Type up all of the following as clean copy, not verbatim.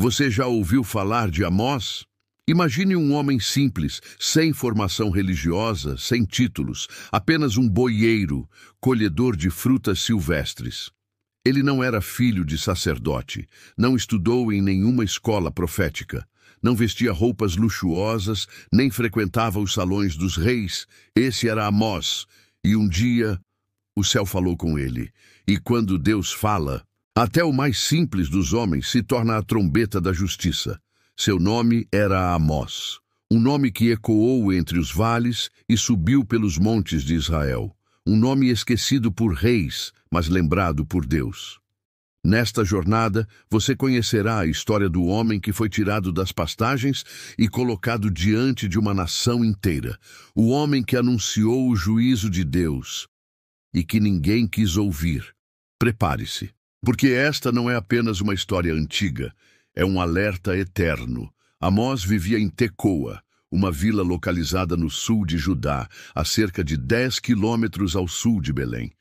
Você já ouviu falar de Amós? Imagine um homem simples, sem formação religiosa, sem títulos, apenas um boieiro, colhedor de frutas silvestres. Ele não era filho de sacerdote, não estudou em nenhuma escola profética, não vestia roupas luxuosas, nem frequentava os salões dos reis. Esse era Amós, e um dia o céu falou com ele. E quando Deus fala, até o mais simples dos homens se torna a trombeta da justiça. Seu nome era Amós, um nome que ecoou entre os vales e subiu pelos montes de Israel. Um nome esquecido por reis, mas lembrado por Deus. Nesta jornada, você conhecerá a história do homem que foi tirado das pastagens e colocado diante de uma nação inteira. O homem que anunciou o juízo de Deus e que ninguém quis ouvir. Prepare-se, porque esta não é apenas uma história antiga, é um alerta eterno. Amós vivia em Tecoa, uma vila localizada no sul de Judá, a cerca de 10 quilômetros ao sul de Belém.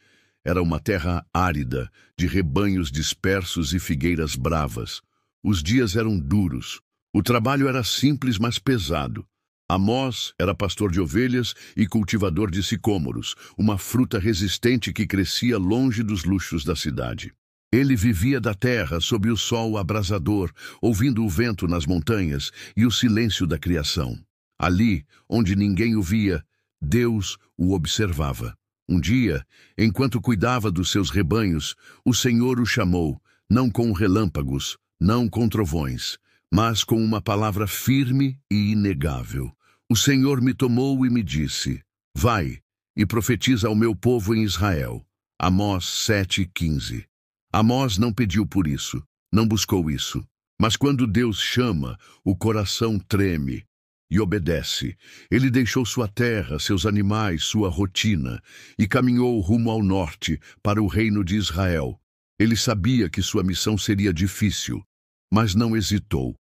Era uma terra árida, de rebanhos dispersos e figueiras bravas. Os dias eram duros. O trabalho era simples, mas pesado. Amós era pastor de ovelhas e cultivador de sicômoros, uma fruta resistente que crescia longe dos luxos da cidade. Ele vivia da terra sob o sol abrasador, ouvindo o vento nas montanhas e o silêncio da criação. Ali, onde ninguém o via, Deus o observava. Um dia, enquanto cuidava dos seus rebanhos, o Senhor o chamou, não com relâmpagos, não com trovões, mas com uma palavra firme e inegável. O Senhor me tomou e me disse: vai e profetiza ao meu povo em Israel. Amós 7:15. Amós não pediu por isso, não buscou isso. Mas quando Deus chama, o coração treme e obedece. Ele deixou sua terra, seus animais, sua rotina e caminhou rumo ao norte, para o reino de Israel. Ele sabia que sua missão seria difícil, mas não hesitou,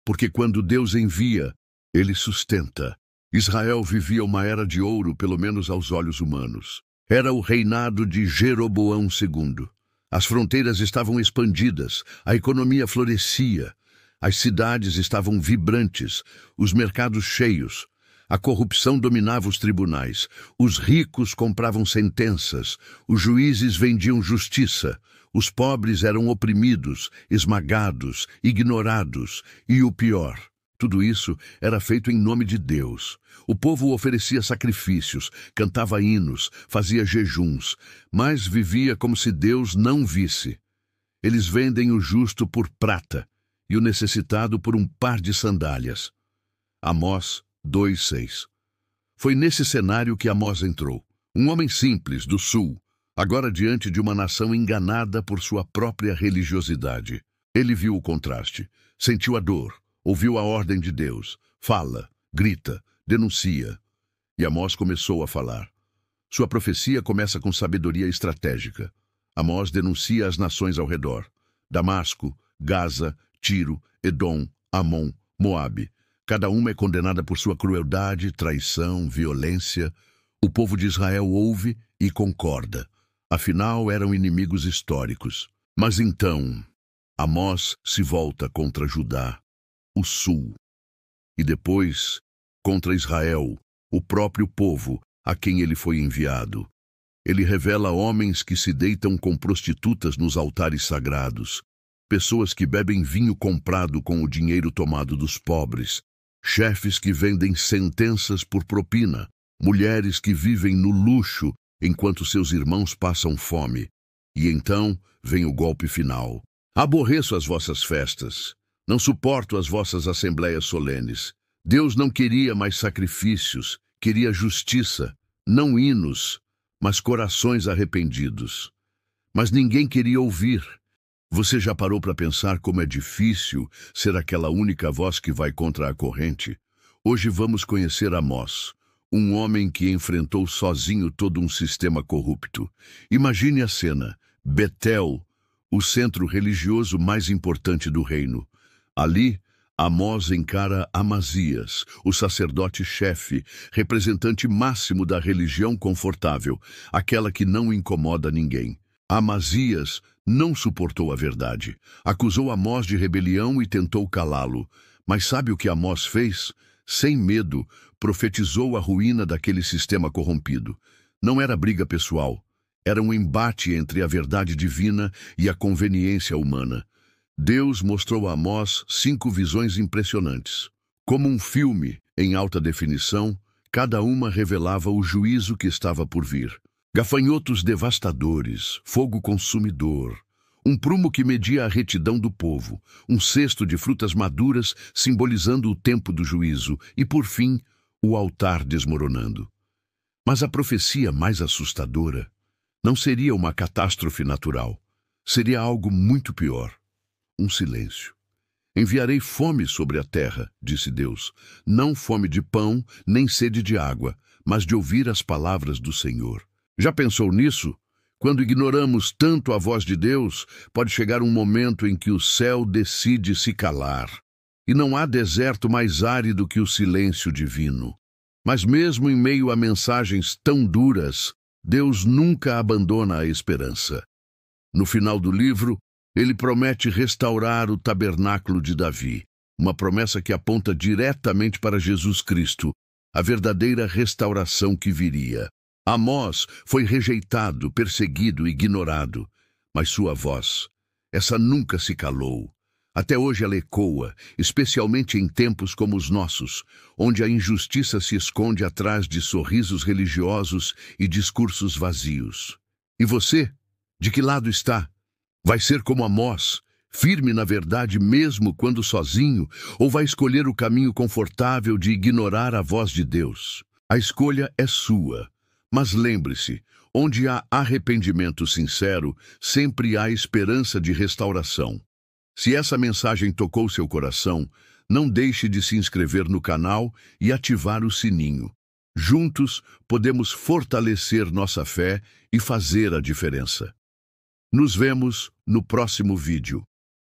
porque quando Deus envia, ele sustenta. Israel vivia uma era de ouro, pelo menos aos olhos humanos. Era o reinado de Jeroboão II. As fronteiras estavam expandidas, a economia florescia, as cidades estavam vibrantes, os mercados cheios, a corrupção dominava os tribunais, os ricos compravam sentenças, os juízes vendiam justiça, os pobres eram oprimidos, esmagados, ignorados, e o pior, tudo isso era feito em nome de Deus. O povo oferecia sacrifícios, cantava hinos, fazia jejuns, mas vivia como se Deus não visse. Eles vendem o justo por prata e o necessitado por um par de sandálias. Amós 2:6. Foi nesse cenário que Amós entrou. Um homem simples, do sul, agora diante de uma nação enganada por sua própria religiosidade. Ele viu o contraste, sentiu a dor, ouviu a ordem de Deus, fala, grita, denuncia. E Amós começou a falar. Sua profecia começa com sabedoria estratégica. Amós denuncia as nações ao redor: Damasco, Gaza, Tiro, Edom, Amon, Moabe. Cada uma é condenada por sua crueldade, traição, violência. O povo de Israel ouve e concorda. Afinal, eram inimigos históricos. Mas então, Amós se volta contra Judá, o sul, e depois contra Israel, o próprio povo a quem ele foi enviado. Ele revela homens que se deitam com prostitutas nos altares sagrados, pessoas que bebem vinho comprado com o dinheiro tomado dos pobres, chefes que vendem sentenças por propina, mulheres que vivem no luxo enquanto seus irmãos passam fome. E então vem o golpe final. Aborreço as vossas festas, não suporto as vossas assembleias solenes. Deus não queria mais sacrifícios, queria justiça, não hinos, mas corações arrependidos. Mas ninguém queria ouvir. Você já parou para pensar como é difícil ser aquela única voz que vai contra a corrente? Hoje vamos conhecer Amós, um homem que enfrentou sozinho todo um sistema corrupto. Imagine a cena: Betel, o centro religioso mais importante do reino. Ali, Amós encara Amazias, o sacerdote-chefe, representante máximo da religião confortável, aquela que não incomoda ninguém. Amazias não suportou a verdade. Acusou Amós de rebelião e tentou calá-lo. Mas sabe o que Amós fez? Sem medo, profetizou a ruína daquele sistema corrompido. Não era briga pessoal. Era um embate entre a verdade divina e a conveniência humana. Deus mostrou a Amós 5 visões impressionantes. Como um filme em alta definição, cada uma revelava o juízo que estava por vir. Gafanhotos devastadores, fogo consumidor, um prumo que media a retidão do povo, um cesto de frutas maduras simbolizando o tempo do juízo e, por fim, o altar desmoronando. Mas a profecia mais assustadora não seria uma catástrofe natural, seria algo muito pior. Um silêncio. Enviarei fome sobre a terra, disse Deus, não fome de pão, nem sede de água, mas de ouvir as palavras do Senhor. Já pensou nisso? Quando ignoramos tanto a voz de Deus, pode chegar um momento em que o céu decide se calar. E não há deserto mais árido que o silêncio divino. Mas mesmo em meio a mensagens tão duras, Deus nunca abandona a esperança. No final do livro, ele promete restaurar o tabernáculo de Davi, uma promessa que aponta diretamente para Jesus Cristo, a verdadeira restauração que viria. Amós foi rejeitado, perseguido, ignorado, mas sua voz, essa nunca se calou. Até hoje ela ecoa, especialmente em tempos como os nossos, onde a injustiça se esconde atrás de sorrisos religiosos e discursos vazios. E você? De que lado está? Vai ser como Amós, firme na verdade mesmo quando sozinho, ou vai escolher o caminho confortável de ignorar a voz de Deus? A escolha é sua, mas lembre-se, onde há arrependimento sincero, sempre há esperança de restauração. Se essa mensagem tocou seu coração, não deixe de se inscrever no canal e ativar o sininho. Juntos, podemos fortalecer nossa fé e fazer a diferença. Nos vemos no próximo vídeo.